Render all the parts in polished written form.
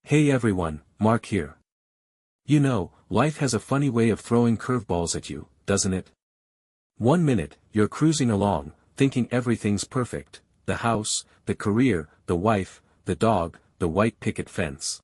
Hey everyone, Mark here. You know, life has a funny way of throwing curveballs at you, doesn't it? One minute, you're cruising along, thinking everything's perfect: the house, the career, the wife, the dog, the white picket fence.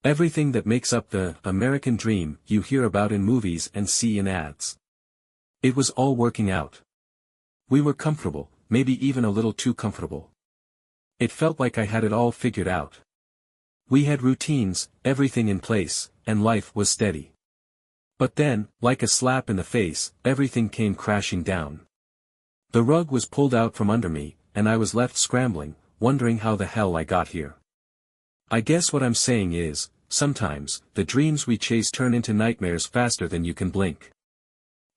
Everything that makes up the American dream you hear about in movies and see in ads. It was all working out. We were comfortable, maybe even a little too comfortable. It felt like I had it all figured out. We had routines, everything in place, and life was steady. But then, like a slap in the face, everything came crashing down. The rug was pulled out from under me, and I was left scrambling, wondering how the hell I got here. I guess what I'm saying is, sometimes, the dreams we chase turn into nightmares faster than you can blink.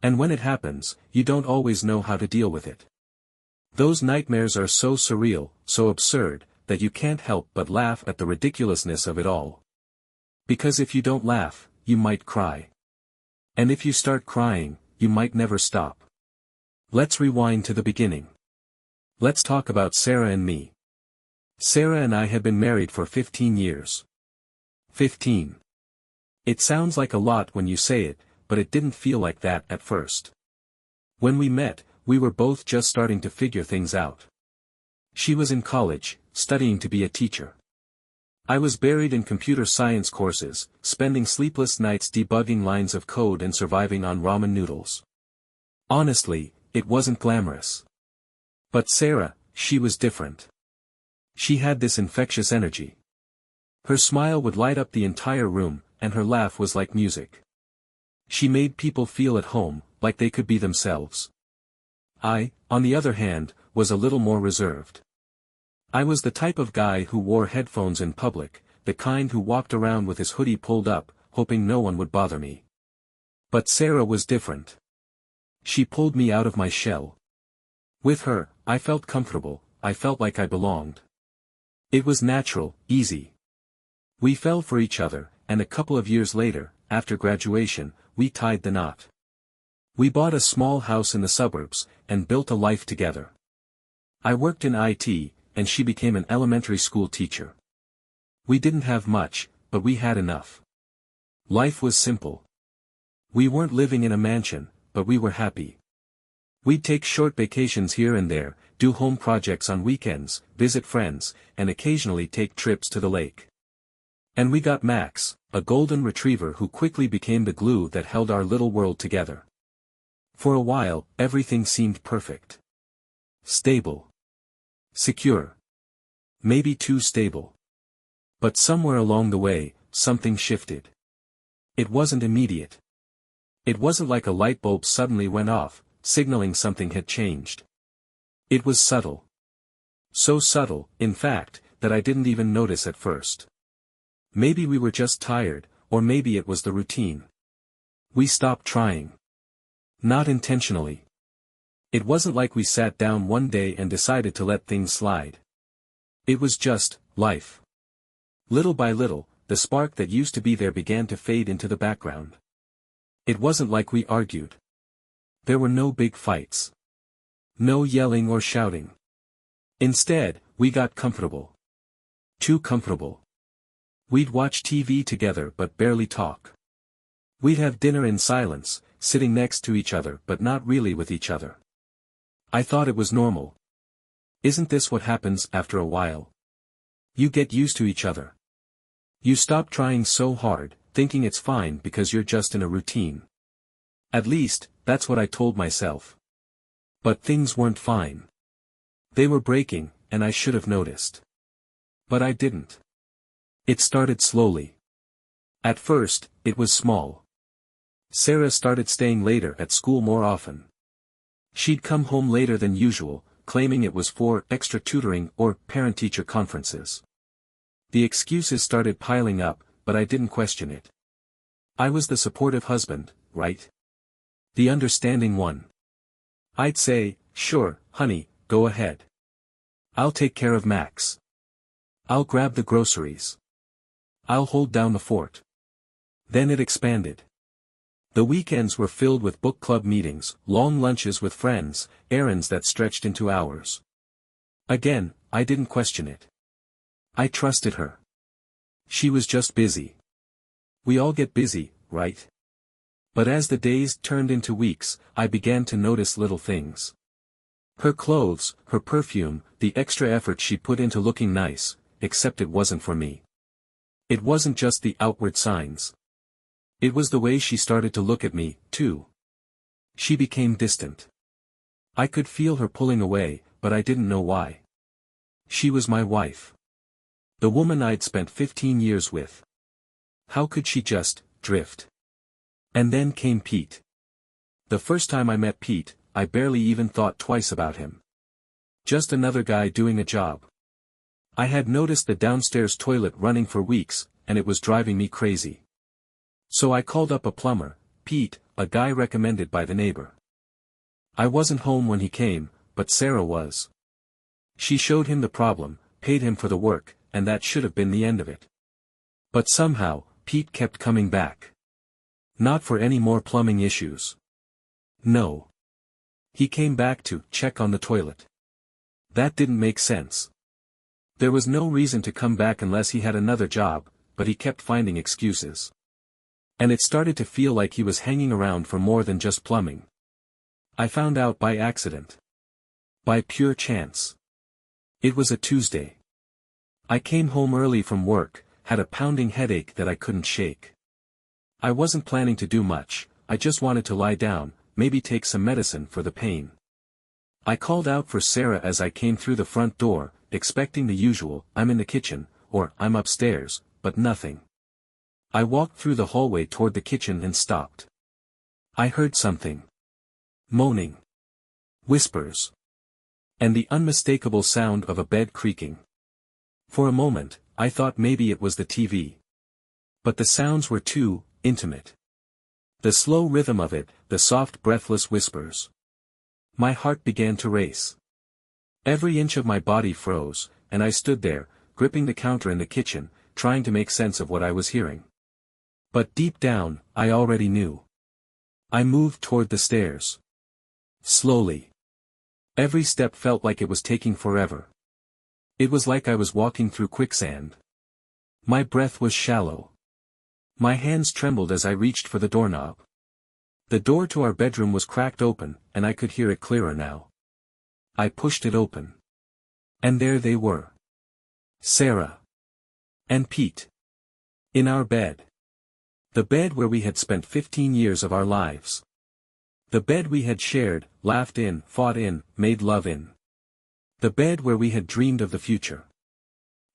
And when it happens, you don't always know how to deal with it. Those nightmares are so surreal, so absurd, that you can't help but laugh at the ridiculousness of it all. Because if you don't laugh, you might cry. And if you start crying, you might never stop. Let's rewind to the beginning. Let's talk about Sarah and me. Sarah and I had been married for 15 years. 15. It sounds like a lot when you say it, but it didn't feel like that at first. When we met, we were both just starting to figure things out. She was in college, studying to be a teacher. I was buried in computer science courses, spending sleepless nights debugging lines of code and surviving on ramen noodles. Honestly, it wasn't glamorous. But Sarah, she was different. She had this infectious energy. Her smile would light up the entire room, and her laugh was like music. She made people feel at home, like they could be themselves. I, on the other hand, was a little more reserved. I was the type of guy who wore headphones in public, the kind who walked around with his hoodie pulled up, hoping no one would bother me. But Sarah was different. She pulled me out of my shell. With her, I felt comfortable, I felt like I belonged. It was natural, easy. We fell for each other, and a couple of years later, after graduation, we tied the knot. We bought a small house in the suburbs, and built a life together. I worked in IT, and she became an elementary school teacher. We didn't have much, but we had enough. Life was simple. We weren't living in a mansion, but we were happy. We'd take short vacations here and there, do home projects on weekends, visit friends, and occasionally take trips to the lake. And we got Max, a golden retriever who quickly became the glue that held our little world together. For a while, everything seemed perfect. Stable. Secure. Maybe too stable. But somewhere along the way, something shifted. It wasn't immediate. It wasn't like a light bulb suddenly went off, signaling something had changed. It was subtle. So subtle, in fact, that I didn't even notice at first. Maybe we were just tired, or maybe it was the routine. We stopped trying. Not intentionally. It wasn't like we sat down one day and decided to let things slide. It was just, life. Little by little, the spark that used to be there began to fade into the background. It wasn't like we argued. There were no big fights. No yelling or shouting. Instead, we got comfortable. Too comfortable. We'd watch TV together but barely talk. We'd have dinner in silence, sitting next to each other but not really with each other. I thought it was normal. Isn't this what happens after a while? You get used to each other. You stop trying so hard, thinking it's fine because you're just in a routine. At least, that's what I told myself. But things weren't fine. They were breaking, and I should have noticed. But I didn't. It started slowly. At first, it was small. Sarah started staying later at school more often. She'd come home later than usual, claiming it was for extra tutoring or parent-teacher conferences. The excuses started piling up, but I didn't question it. I was the supportive husband, right? The understanding one. I'd say, sure, honey, go ahead. I'll take care of Max. I'll grab the groceries. I'll hold down the fort. Then it expanded. The weekends were filled with book club meetings, long lunches with friends, errands that stretched into hours. Again, I didn't question it. I trusted her. She was just busy. We all get busy, right? But as the days turned into weeks, I began to notice little things. Her clothes, her perfume, the extra effort she put into looking nice, except it wasn't for me. It wasn't just the outward signs. It was the way she started to look at me, too. She became distant. I could feel her pulling away, but I didn't know why. She was my wife. The woman I'd spent 15 years with. How could she just drift? And then came Pete. The first time I met Pete, I barely even thought twice about him. Just another guy doing a job. I had noticed the downstairs toilet running for weeks, and it was driving me crazy. So I called up a plumber, Pete, a guy recommended by the neighbor. I wasn't home when he came, but Sarah was. She showed him the problem, paid him for the work, and that should have been the end of it. But somehow, Pete kept coming back. Not for any more plumbing issues. No. He came back to check on the toilet. That didn't make sense. There was no reason to come back unless he had another job, but he kept finding excuses. And it started to feel like he was hanging around for more than just plumbing. I found out by accident. By pure chance. It was a Tuesday. I came home early from work, had a pounding headache that I couldn't shake. I wasn't planning to do much, I just wanted to lie down, maybe take some medicine for the pain. I called out for Sarah as I came through the front door, expecting the usual, "I'm in the kitchen," or "I'm upstairs," but nothing. I walked through the hallway toward the kitchen and stopped. I heard something. Moaning. Whispers. And the unmistakable sound of a bed creaking. For a moment, I thought maybe it was the TV. But the sounds were too intimate. The slow rhythm of it, the soft breathless whispers. My heart began to race. Every inch of my body froze, and I stood there, gripping the counter in the kitchen, trying to make sense of what I was hearing. But deep down, I already knew. I moved toward the stairs. Slowly. Every step felt like it was taking forever. It was like I was walking through quicksand. My breath was shallow. My hands trembled as I reached for the doorknob. The door to our bedroom was cracked open, and I could hear it clearer now. I pushed it open. And there they were. Sarah. And Pete. In our bed. The bed where we had spent 15 years of our lives. The bed we had shared, laughed in, fought in, made love in. The bed where we had dreamed of the future.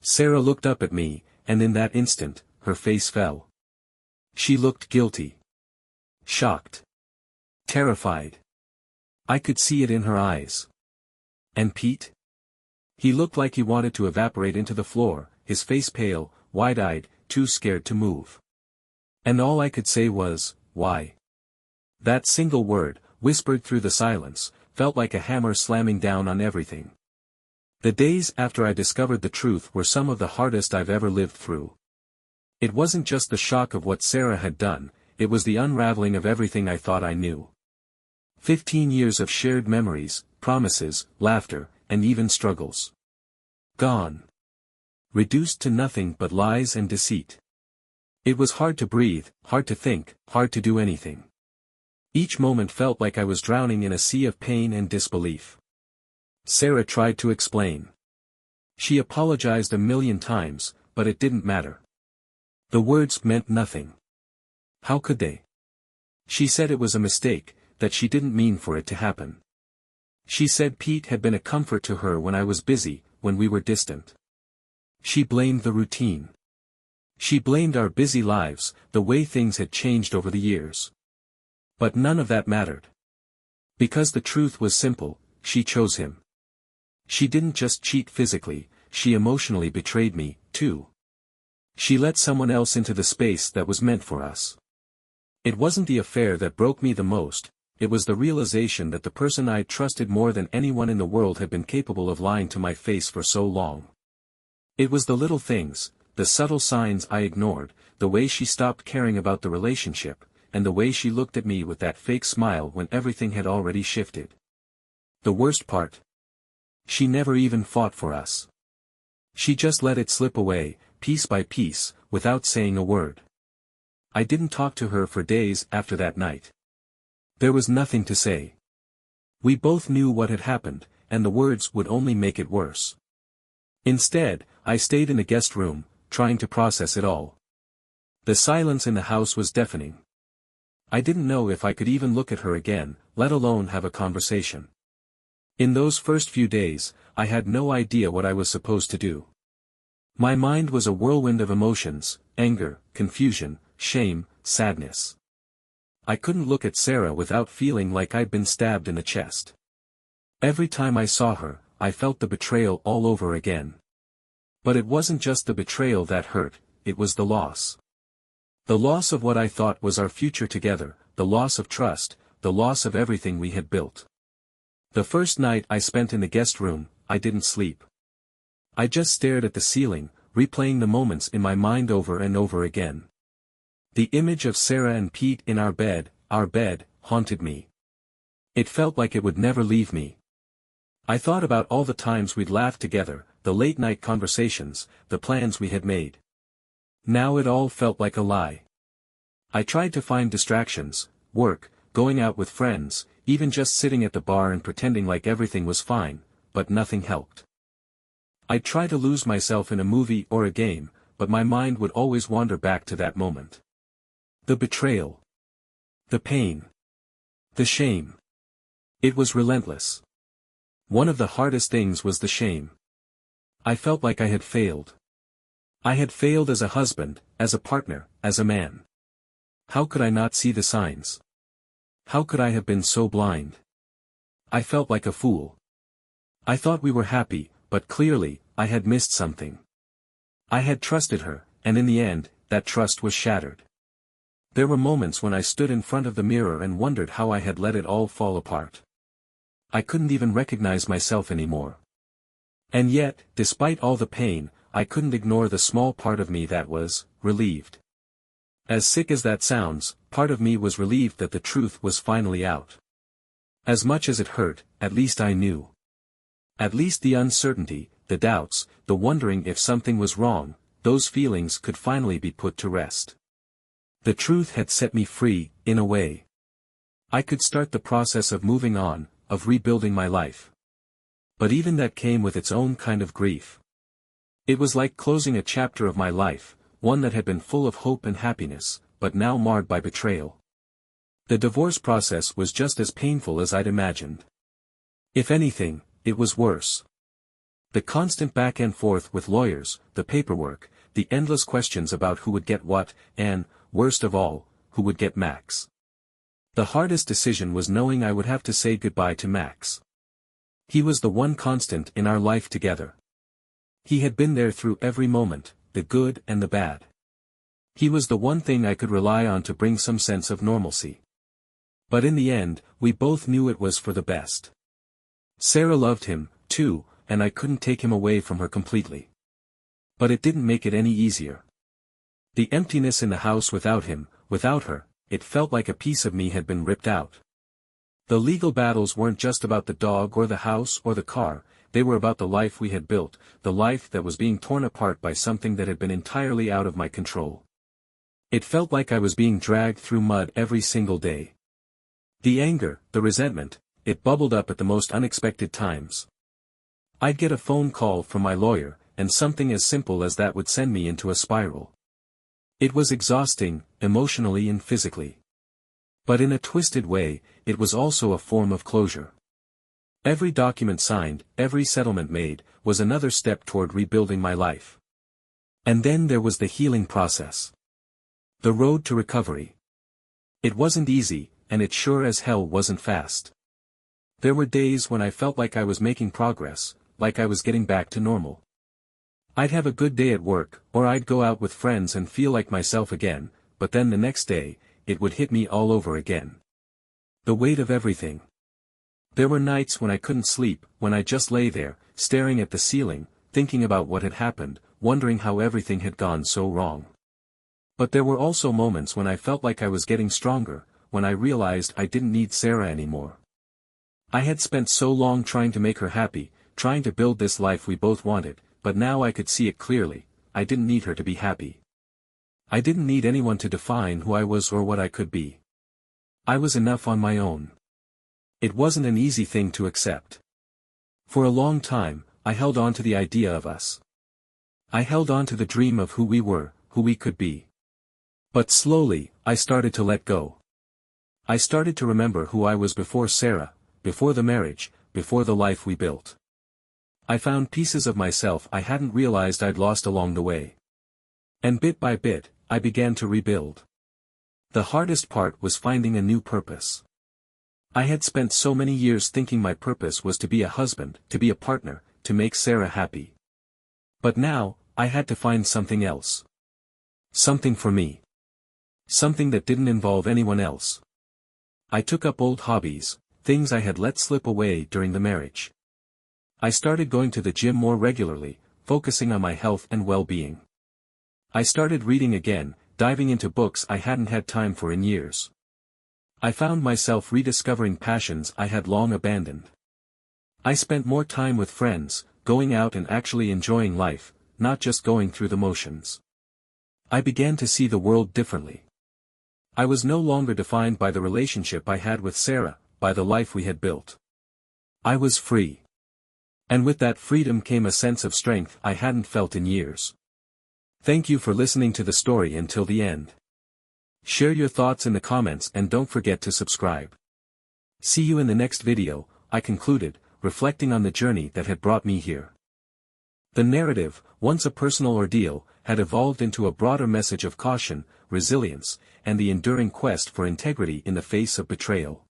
Sarah looked up at me, and in that instant, her face fell. She looked guilty. Shocked. Terrified. I could see it in her eyes. And Pete? He looked like he wanted to evaporate into the floor, his face pale, wide-eyed, too scared to move. And all I could say was, "Why?" That single word, whispered through the silence, felt like a hammer slamming down on everything. The days after I discovered the truth were some of the hardest I've ever lived through. It wasn't just the shock of what Sarah had done, it was the unraveling of everything I thought I knew. 15 years of shared memories, promises, laughter, and even struggles. Gone. Reduced to nothing but lies and deceit. It was hard to breathe, hard to think, hard to do anything. Each moment felt like I was drowning in a sea of pain and disbelief. Sarah tried to explain. She apologized a million times, but it didn't matter. The words meant nothing. How could they? She said it was a mistake, that she didn't mean for it to happen. She said Pete had been a comfort to her when I was busy, when we were distant. She blamed the routine. She blamed our busy lives, the way things had changed over the years. But none of that mattered. Because the truth was simple, she chose him. She didn't just cheat physically, she emotionally betrayed me, too. She let someone else into the space that was meant for us. It wasn't the affair that broke me the most, it was the realization that the person I trusted more than anyone in the world had been capable of lying to my face for so long. It was the little things, the subtle signs I ignored, the way she stopped caring about the relationship, and the way she looked at me with that fake smile when everything had already shifted. The worst part? She never even fought for us. She just let it slip away, piece by piece, without saying a word. I didn't talk to her for days after that night. There was nothing to say. We both knew what had happened, and the words would only make it worse. Instead, I stayed in the guest room, trying to process it all. The silence in the house was deafening. I didn't know if I could even look at her again, let alone have a conversation. In those first few days, I had no idea what I was supposed to do. My mind was a whirlwind of emotions: anger, confusion, shame, sadness. I couldn't look at Sarah without feeling like I'd been stabbed in the chest. Every time I saw her, I felt the betrayal all over again. But it wasn't just the betrayal that hurt, it was the loss. The loss of what I thought was our future together, the loss of trust, the loss of everything we had built. The first night I spent in the guest room, I didn't sleep. I just stared at the ceiling, replaying the moments in my mind over and over again. The image of Sarah and Pete in our bed, haunted me. It felt like it would never leave me. I thought about all the times we'd laughed together, the late-night conversations, the plans we had made. Now it all felt like a lie. I tried to find distractions: work, going out with friends, even just sitting at the bar and pretending like everything was fine, but nothing helped. I'd try to lose myself in a movie or a game, but my mind would always wander back to that moment. The betrayal. The pain. The shame. It was relentless. One of the hardest things was the shame. I felt like I had failed. I had failed as a husband, as a partner, as a man. How could I not see the signs? How could I have been so blind? I felt like a fool. I thought we were happy, but clearly, I had missed something. I had trusted her, and in the end, that trust was shattered. There were moments when I stood in front of the mirror and wondered how I had let it all fall apart. I couldn't even recognize myself anymore. And yet, despite all the pain, I couldn't ignore the small part of me that was relieved. As sick as that sounds, part of me was relieved that the truth was finally out. As much as it hurt, at least I knew. At least the uncertainty, the doubts, the wondering if something was wrong, those feelings could finally be put to rest. The truth had set me free, in a way. I could start the process of moving on, of rebuilding my life. But even that came with its own kind of grief. It was like closing a chapter of my life, one that had been full of hope and happiness, but now marred by betrayal. The divorce process was just as painful as I'd imagined. If anything, it was worse. The constant back and forth with lawyers, the paperwork, the endless questions about who would get what, and, worst of all, who would get Max. The hardest decision was knowing I would have to say goodbye to Max. He was the one constant in our life together. He had been there through every moment, the good and the bad. He was the one thing I could rely on to bring some sense of normalcy. But in the end, we both knew it was for the best. Sarah loved him, too, and I couldn't take him away from her completely. But it didn't make it any easier. The emptiness in the house without him, without her, it felt like a piece of me had been ripped out. The legal battles weren't just about the dog or the house or the car, they were about the life we had built, the life that was being torn apart by something that had been entirely out of my control. It felt like I was being dragged through mud every single day. The anger, the resentment, it bubbled up at the most unexpected times. I'd get a phone call from my lawyer, and something as simple as that would send me into a spiral. It was exhausting, emotionally and physically. But in a twisted way, it was also a form of closure. Every document signed, every settlement made, was another step toward rebuilding my life. And then there was the healing process. The road to recovery. It wasn't easy, and it sure as hell wasn't fast. There were days when I felt like I was making progress, like I was getting back to normal. I'd have a good day at work, or I'd go out with friends and feel like myself again, but then the next day, it would hit me all over again. The weight of everything. There were nights when I couldn't sleep, when I just lay there, staring at the ceiling, thinking about what had happened, wondering how everything had gone so wrong. But there were also moments when I felt like I was getting stronger, when I realized I didn't need Sarah anymore. I had spent so long trying to make her happy, trying to build this life we both wanted, but now I could see it clearly. I didn't need her to be happy. I didn't need anyone to define who I was or what I could be. I was enough on my own. It wasn't an easy thing to accept. For a long time, I held on to the idea of us. I held on to the dream of who we were, who we could be. But slowly, I started to let go. I started to remember who I was before Sarah, before the marriage, before the life we built. I found pieces of myself I hadn't realized I'd lost along the way. And bit by bit, I began to rebuild. The hardest part was finding a new purpose. I had spent so many years thinking my purpose was to be a husband, to be a partner, to make Sarah happy. But now, I had to find something else. Something for me. Something that didn't involve anyone else. I took up old hobbies, things I had let slip away during the marriage. I started going to the gym more regularly, focusing on my health and well-being. I started reading again, diving into books I hadn't had time for in years. I found myself rediscovering passions I had long abandoned. I spent more time with friends, going out and actually enjoying life, not just going through the motions. I began to see the world differently. I was no longer defined by the relationship I had with Sarah, by the life we had built. I was free. And with that freedom came a sense of strength I hadn't felt in years. Thank you for listening to the story until the end. Share your thoughts in the comments and don't forget to subscribe. See you in the next video, I concluded, reflecting on the journey that had brought me here. The narrative, once a personal ordeal, had evolved into a broader message of caution, resilience, and the enduring quest for integrity in the face of betrayal.